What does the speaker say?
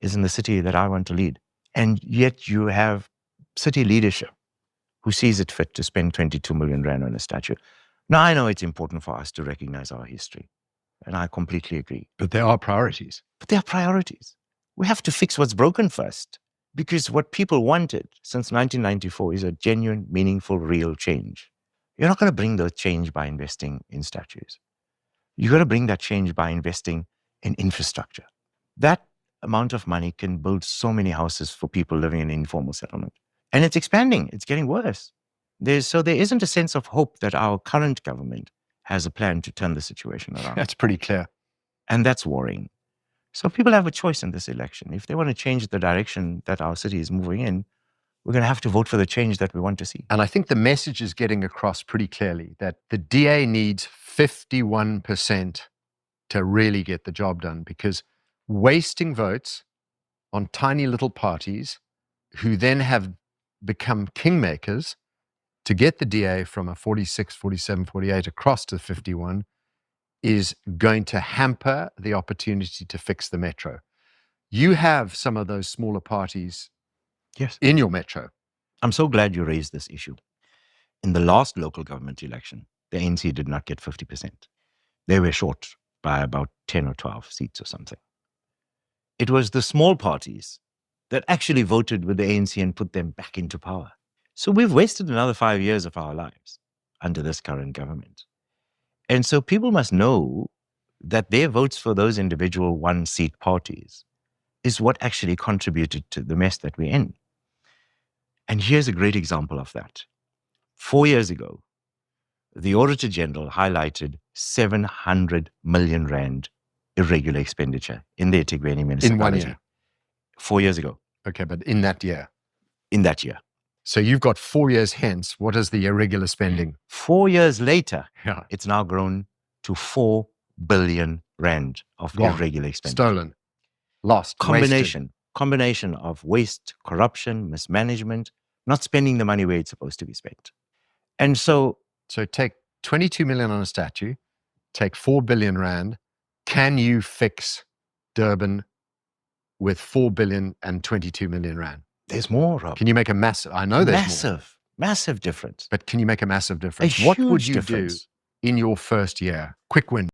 is in the city that I want to lead. And yet you have city leadership who sees it fit to spend 22 million rand on a statue. Now, I know it's important for us to recognize our history, and I completely agree. But there are priorities. But there are priorities. We have to fix what's broken first, because what people wanted since 1994 is a genuine, meaningful, real change. You're not going to bring the change by investing in statues. You've got to bring that change by investing in infrastructure. That amount of money can build so many houses for people living in informal settlement. And it's expanding. It's getting worse. So there isn't a sense of hope that our current government has a plan to turn the situation around. That's pretty clear. And that's worrying. So people have a choice in this election. If they want to change the direction that our city is moving in, we're going to have to vote for the change that we want to see. And I think the message is getting across pretty clearly that the DA needs 51% to really get the job done, because wasting votes on tiny little parties who then have become kingmakers to get the DA from a 46, 47, 48 across to 51 is going to hamper the opportunity to fix the metro. You have some of those smaller parties in your metro. I'm so glad you raised this issue. In the last local government election, the ANC did not get 50%. They were short by about 10 or 12 seats or something. It was the small parties that actually voted with the ANC and put them back into power. So we've wasted another 5 years of our lives under this current government. And so people must know that their votes for those individual one-seat parties is what actually contributed to the mess that we're in. And here's a great example of that. 4 years ago, the Auditor-General highlighted 700 million rand irregular expenditure in the eThekwini municipality. In 1 year? 4 years ago. Okay, but in that year? In that year. So you've got 4 years hence. What is the irregular spending? 4 years later, it's now grown to 4 billion rand of irregular expenditure. Stolen. Lost. Combination of waste, corruption, mismanagement, not spending the money where it's supposed to be spent. And so take 22 million on a statue, take 4 billion rand. Can you fix Durban with 4 billion and 22 million rand? There's more, Rob. Can you make a massive, I know there's more. Massive difference. But can you make a massive difference? A what would huge you difference. do in your first year? Quick win.